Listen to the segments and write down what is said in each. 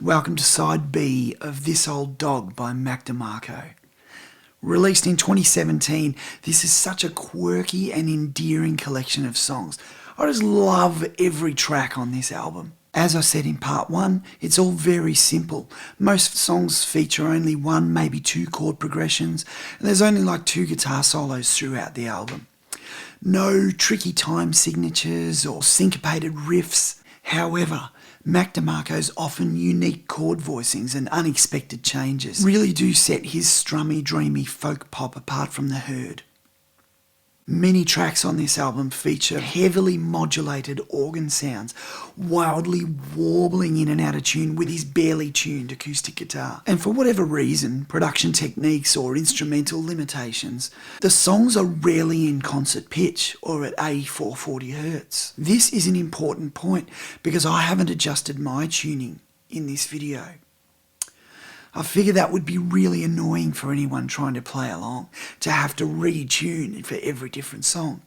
Welcome to side B of This Old Dog by DeMarco. Released in 2017, this is such a quirky and endearing collection of songs. I just love every track on this album. As I said in part 1, it's all very simple. Most songs feature only one, maybe two chord progressions, and there's only like 2 guitar solos throughout the album. No tricky time signatures or syncopated riffs. However, DeMarco's often unique chord voicings and unexpected changes really do set his strummy, dreamy folk pop apart from the herd. Many tracks on this album feature heavily modulated organ sounds, wildly warbling in and out of tune with his barely tuned acoustic guitar. And for whatever reason, production techniques or instrumental limitations, the songs are rarely in concert pitch or at A440 Hz. This is an important point because I haven't adjusted my tuning in this video. I figure that would be really annoying for anyone trying to play along, to have to retune for every different song.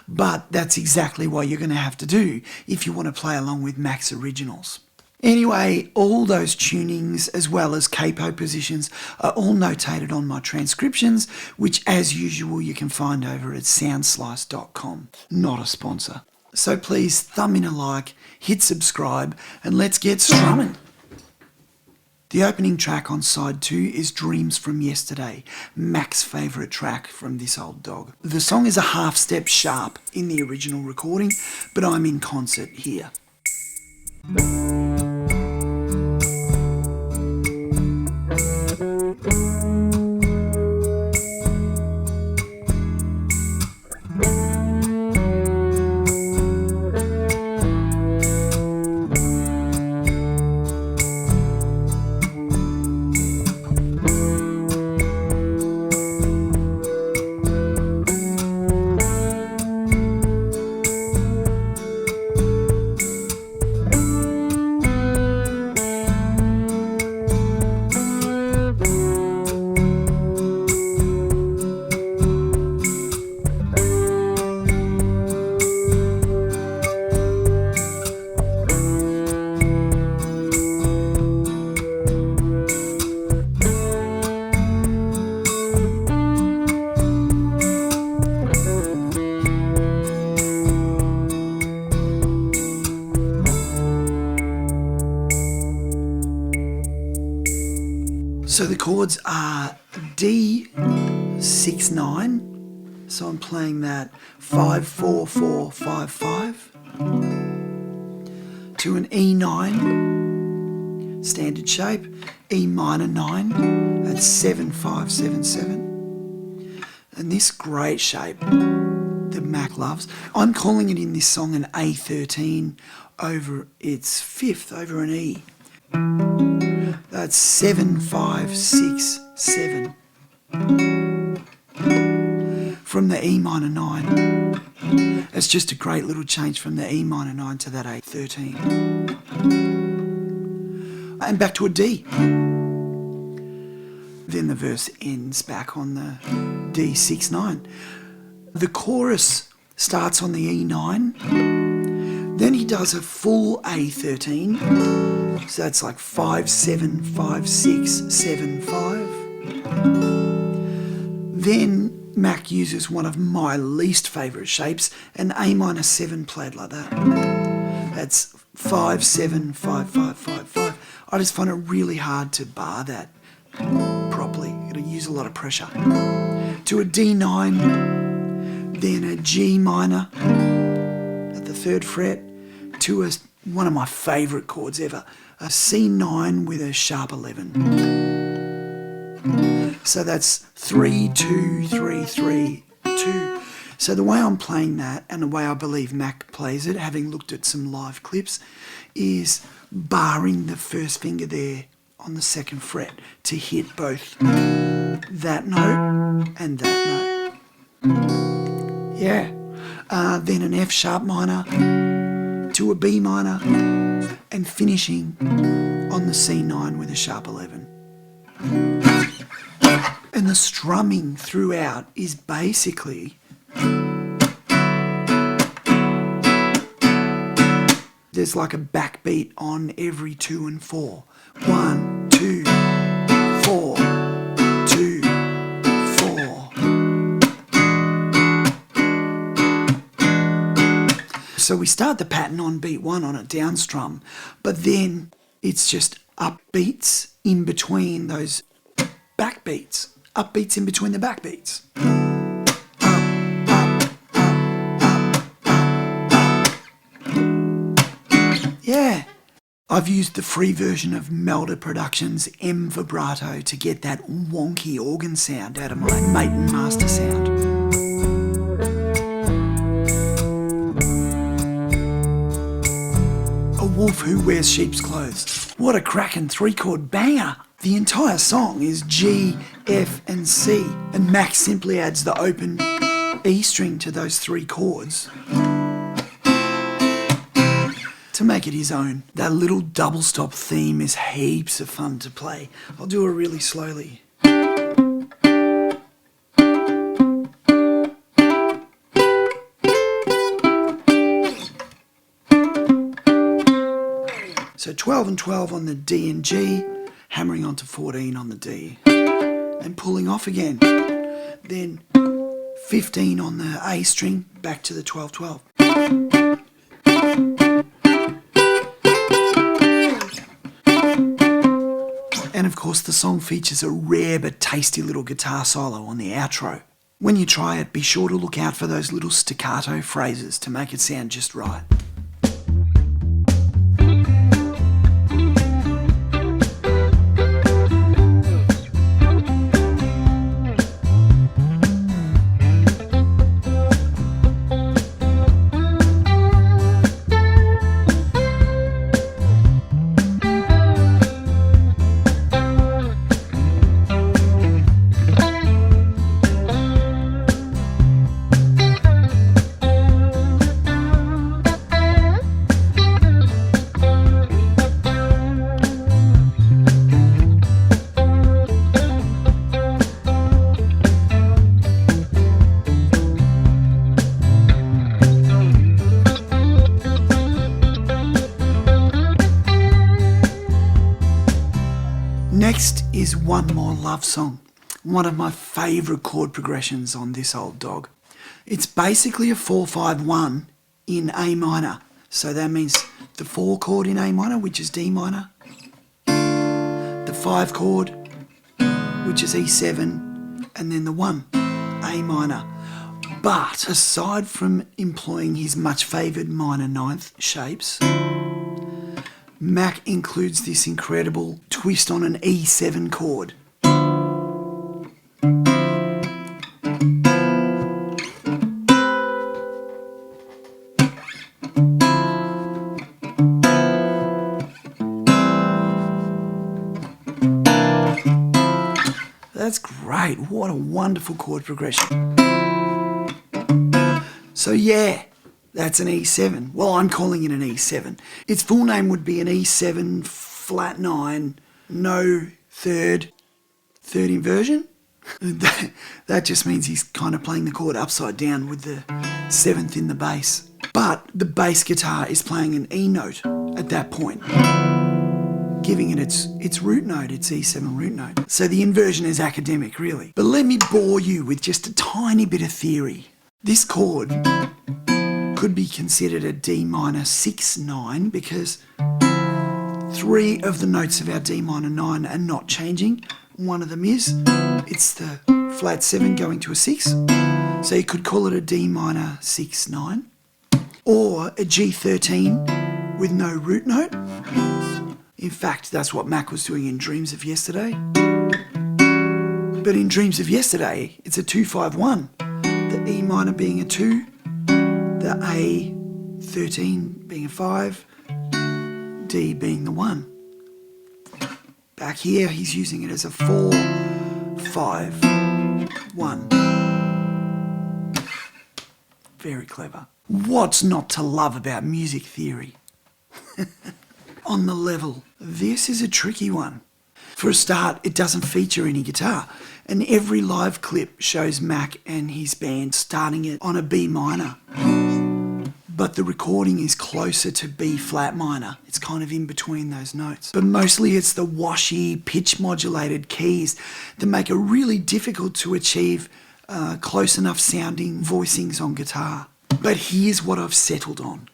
But that's exactly what you're going to have to do if you want to play along with Mac's originals. Anyway, all those tunings as well as capo positions are all notated on my transcriptions, which as usual you can find over at soundslice.com. Not a sponsor. So please thumb in a like, hit subscribe, and let's get strumming. The opening track on side 2 is Dreams from Yesterday, Mac's favourite track from This Old Dog. The song is a half step sharp in the original recording, but I'm in concert here. So the chords are D6-9, so I'm playing that 5-4-4-5-5 to an E9, standard shape, E minor 9, that's 7-5-7-7, and this great shape that Mac loves, I'm calling it in this song an A13 over its 5th over an E. That's 7-5-6-7 from the E minor 9. It's just a great little change from the E minor 9 to that A13. And back to a D. Then the verse ends back on the D6-9. The chorus starts on the E9. Then he does a full A13. So that's like 5-7-5-6-7-5. Then Mac uses one of my least favourite shapes, an A minor 7 played like that. That's 5-7-5-5-5-5. I just find it really hard to bar that properly. It'll use a lot of pressure. To a D9, then a G minor at the 3rd fret, to one of my favourite chords ever, a C9 with a sharp 11. So that's 3-2-3-3-2. So the way I'm playing that, and the way I believe Mac plays it, having looked at some live clips, is barring the first finger there on the 2nd fret to hit both that note and that note. Yeah. Then an F sharp minor to a B minor, and finishing on the C9 with a sharp 11. And the strumming throughout is basically There's like a backbeat on every 2 and 4. 1, 2, 4, 2, 4. So we start the pattern on beat 1 on a down strum, but then it's just upbeats in between those backbeats. Upbeats in between the backbeats. Yeah. I've used the free version of Melda Productions' M Vibrato to get that wonky organ sound out of my Maiden Master sound. A wolf who wears sheep's clothes. What a cracking 3-chord banger! The entire song is G, F and C, and Mac simply adds the open E string to those 3 chords to make it his own. That little double stop theme is heaps of fun to play. I'll do it really slowly. So 12 and 12 on the D and G, hammering onto 14 on the D, and pulling off again. Then 15 on the A string, back to the 12-12. And of course the song features a rare but tasty little guitar solo on the outro. When you try it, be sure to look out for those little staccato phrases to make it sound just right. Next is One More Love Song, one of my favourite chord progressions on this old dog. It's basically a 4-5-1 in A minor, so that means the 4 chord in A minor, which is D minor, the 5 chord, which is E7, and then the 1, A minor. But aside from employing his much favoured minor ninth shapes, Mac includes this incredible twist on an E7 chord. That's great. What a wonderful chord progression. So yeah, that's an E7. Well, I'm calling it an E7. Its full name would be an E7 flat 9, no third inversion. That just means he's kind of playing the chord upside down with the 7th in the bass. But the bass guitar is playing an E note at that point, giving it its root note, its E7 root note. So the inversion is academic, really. But let me bore you with just a tiny bit of theory. This chord could be considered a D minor 6-9 because 3 of the notes of our D minor 9 are not changing. One of them is. It's the flat 7 going to a 6. So you could call it a D minor 6-9 or a G13 with no root note. In fact, that's what Mac was doing in Dreams of Yesterday. But in Dreams of Yesterday, it's a 2-5-1. The E minor being a 2, the A13 being a 5, D being the 1. Back here, he's using it as a 4-5-1. Very clever. What's not to love about music theory? On the level, this is a tricky one. For a start, it doesn't feature any guitar, and every live clip shows Mac and his band starting it on a B minor. but the recording is closer to B flat minor. It's kind of in between those notes. But mostly it's the washy, pitch modulated keys that make it really difficult to achieve close enough sounding voicings on guitar. But here's what I've settled on.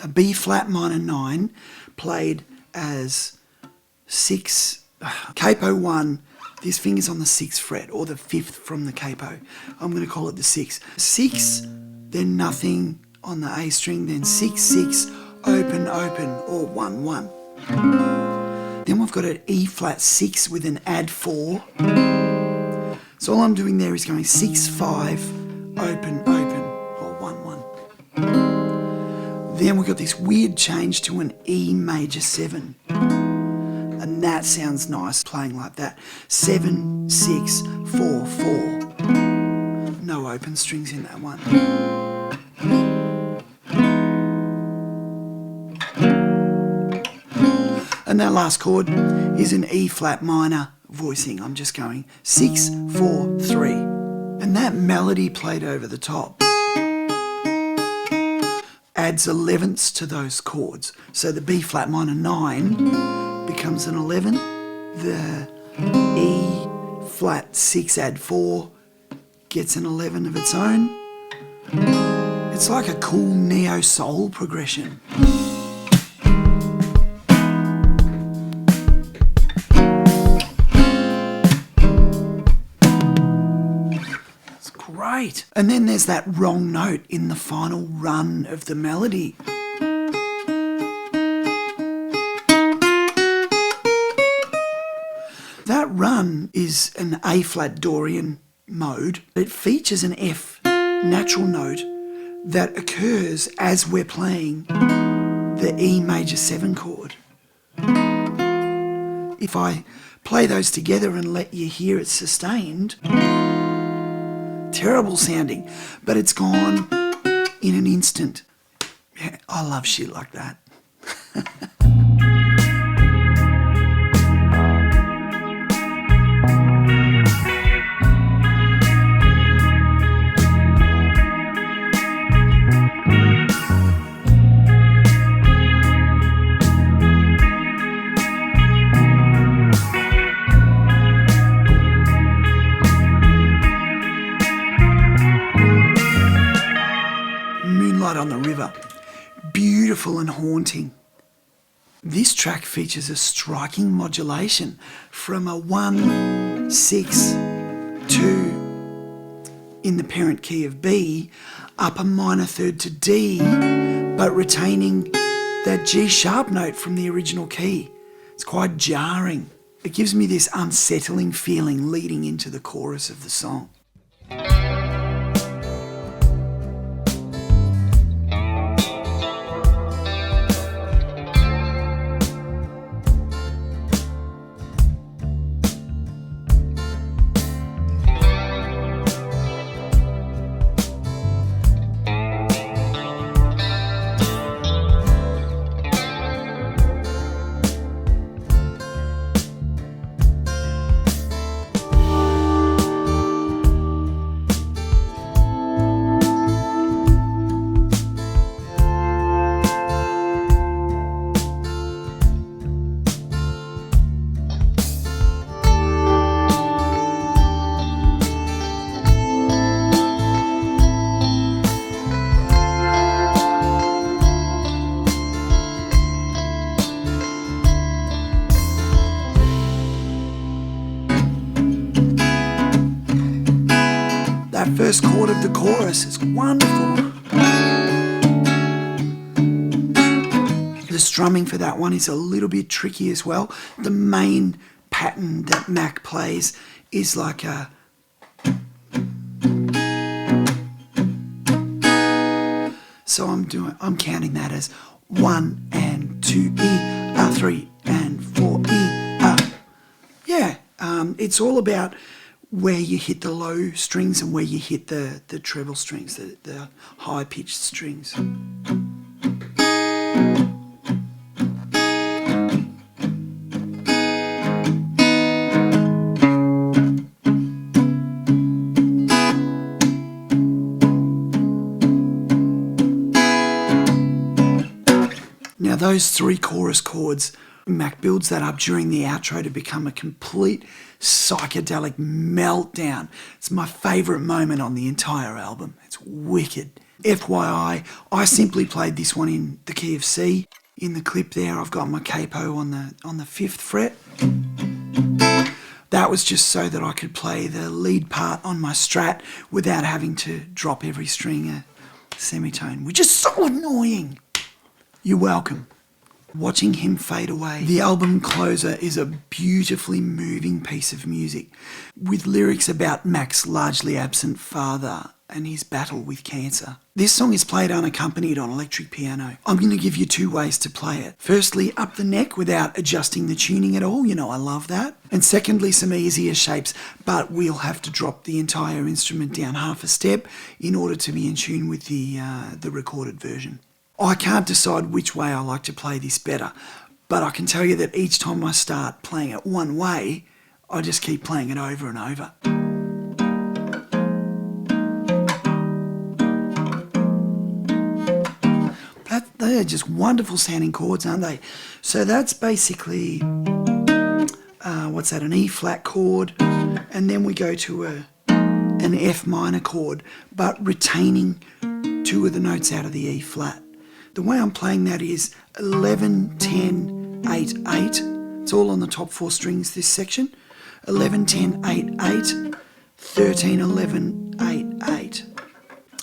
A B flat minor 9 played as 6, capo 1, this finger's on the 6th fret, or the 5th from the capo. I'm going to call it the 6th. 6, then nothing on the A string, then 6, 6, open, open, or 1, 1. Then we've got an E flat 6 with an add 4. So all I'm doing there is going 6, 5, open, open, or 1, 1. Then we've got this weird change to an E major 7. And that sounds nice playing like that. 7, 6, 4, 4. No open strings in that one. And that last chord is an E flat minor voicing. I'm just going 6, 4, 3. And that melody played over the top adds 11ths to those chords. So the B flat minor 9 becomes an 11. The E flat 6 add 4 gets an 11 of its own. It's like a cool neo-soul progression. It's great. And then there's that wrong note in the final run of the melody. That run is an A flat Dorian mode. It features an F natural note that occurs as we're playing the E major 7 chord. If I play those together and let you hear it sustained, terrible sounding, but it's gone in an instant. Yeah, I love shit like that. Moonlight on the River. Beautiful and haunting. This track features a striking modulation from a 1, 6, 2 in the parent key of B, up a minor third to D, but retaining that G sharp note from the original key. It's quite jarring. It gives me this unsettling feeling leading into the chorus of the song. That first chord of the chorus is wonderful. The strumming for that one is a little bit tricky as well. The main pattern that Mac plays is like a so I'm counting that as 1 and 2 E, 3 and 4 E. Yeah, it's all about where you hit the low strings and where you hit the treble strings, the high-pitched strings. Now those 3 chorus chords, Mac builds that up during the outro to become a complete psychedelic meltdown. It's my favourite moment on the entire album. It's wicked. FYI, I simply played this one in the key of C. In the clip there, I've got my capo on the 5th fret. That was just so that I could play the lead part on my Strat without having to drop every string a semitone, which is so annoying. You're welcome. Watching him fade away. The album closer is a beautifully moving piece of music with lyrics about Mac's largely absent father and his battle with cancer. This song is played unaccompanied on electric piano. I'm going to give you 2 ways to play it. Firstly, up the neck without adjusting the tuning at all. You know, I love that. And secondly, some easier shapes, but we'll have to drop the entire instrument down half a step in order to be in tune with the recorded version. I can't decide which way I like to play this better, but I can tell you that each time I start playing it one way, I just keep playing it over and over. They're just wonderful sounding chords, aren't they? So that's basically, what's that, an E flat chord, and then we go to an F minor chord, but retaining 2 of the notes out of the E flat. The way I'm playing that is 11, 10, 8, 8. It's all on the top 4 strings, this section. 11, 10, 8, 8, 13, 11, 8, 8.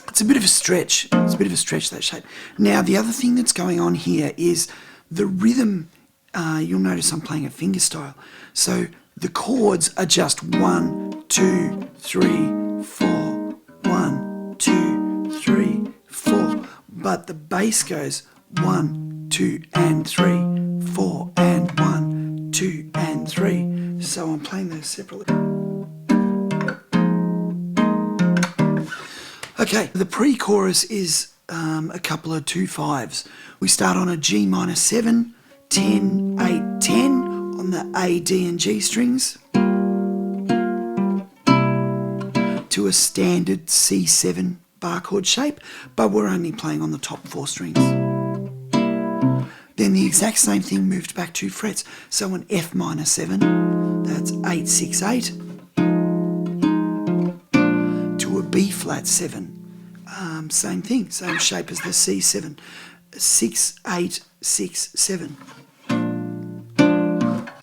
It's a bit of a stretch. It's a bit of a stretch, that shape. Now, the other thing that's going on here is the rhythm. You'll notice I'm playing a fingerstyle. So the chords are just 1, 2, 3, 4, 1, 2, 3, 4. But the bass goes 1, 2, and 3, 4, and 1, 2, and 3. So I'm playing those separately. Okay, the pre-chorus is a couple of 2/5s. We start on a G minor 7, 10, 8, 10 on the A, D and G strings to a standard C7 bar chord shape, but we're only playing on the top 4 strings. Then the exact same thing moved back 2 frets. So an F minor 7, that's 8, 6, 8, to a B flat 7. Same thing, same shape as the C7. 6, 8, 6, 7.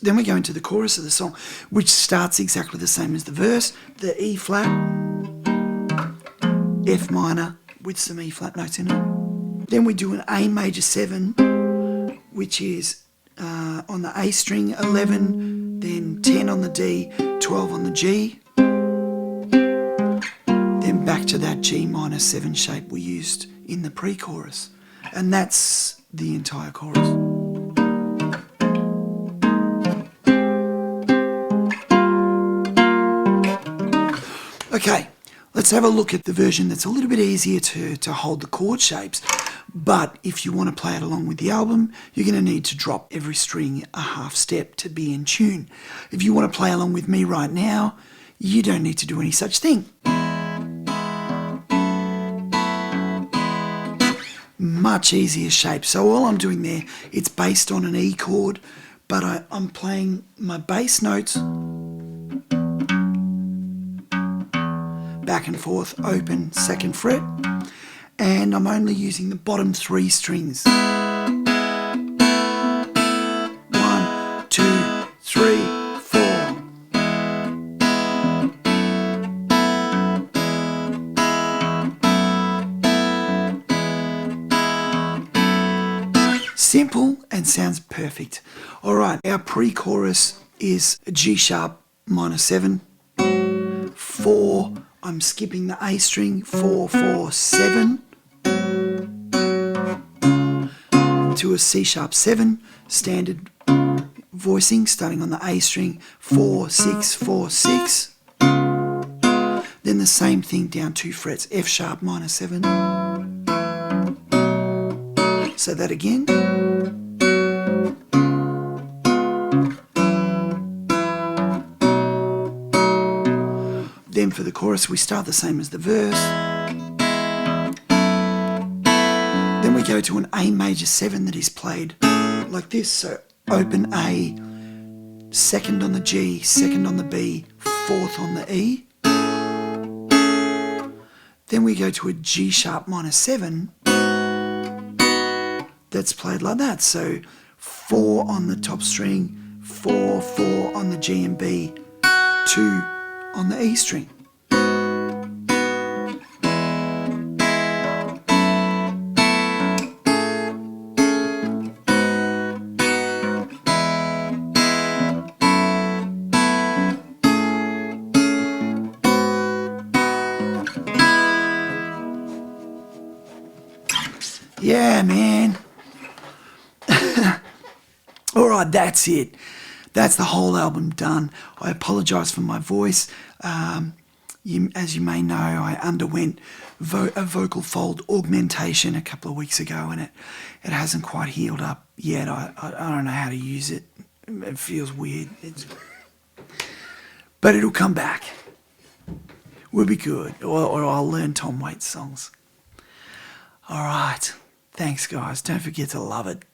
Then we go into the chorus of the song, which starts exactly the same as the verse. The E flat, F minor with some E flat notes in it. Then we do an A major 7, which is on the A string 11, then 10 on the D, 12 on the G. Then back to that G minor 7 shape we used in the pre-chorus. And that's the entire chorus. Okay, let's have a look at the version that's a little bit easier to hold the chord shapes. But if you want to play it along with the album, you're going to need to drop every string a half step to be in tune. If you want to play along with me right now, you don't need to do any such thing. Much easier shape. So all I'm doing there, it's based on an E chord, but I'm playing my bass notes back and forth, open, 2nd fret, and I'm only using the bottom 3 strings. 1, 2, 3, 4. Simple and sounds perfect. All right, our pre-chorus is a G sharp minor 7, 4. I'm skipping the A string, 4, 4, 7, to a C sharp 7, standard voicing, starting on the A string, 4, 6, 4, 6. Then the same thing down 2 frets, F sharp minor 7. So that again. Then for the chorus we start the same as the verse. Then we go to an A major 7 that is played like this. So open A, second on the G, second on the B, fourth on the E. Then we go to a G sharp minor 7 that's played like that. So 4 on the top string, 4, 4 on the G and B, 2 on the E string. Yeah, man. All right, that's it. That's the whole album done. I apologise for my voice. As you may know, I underwent a vocal fold augmentation a couple of weeks ago, and it hasn't quite healed up yet. I don't know how to use it. It feels weird. But it'll come back. We'll be good. Or I'll learn Tom Waits songs. All right. Thanks, guys. Don't forget to love it.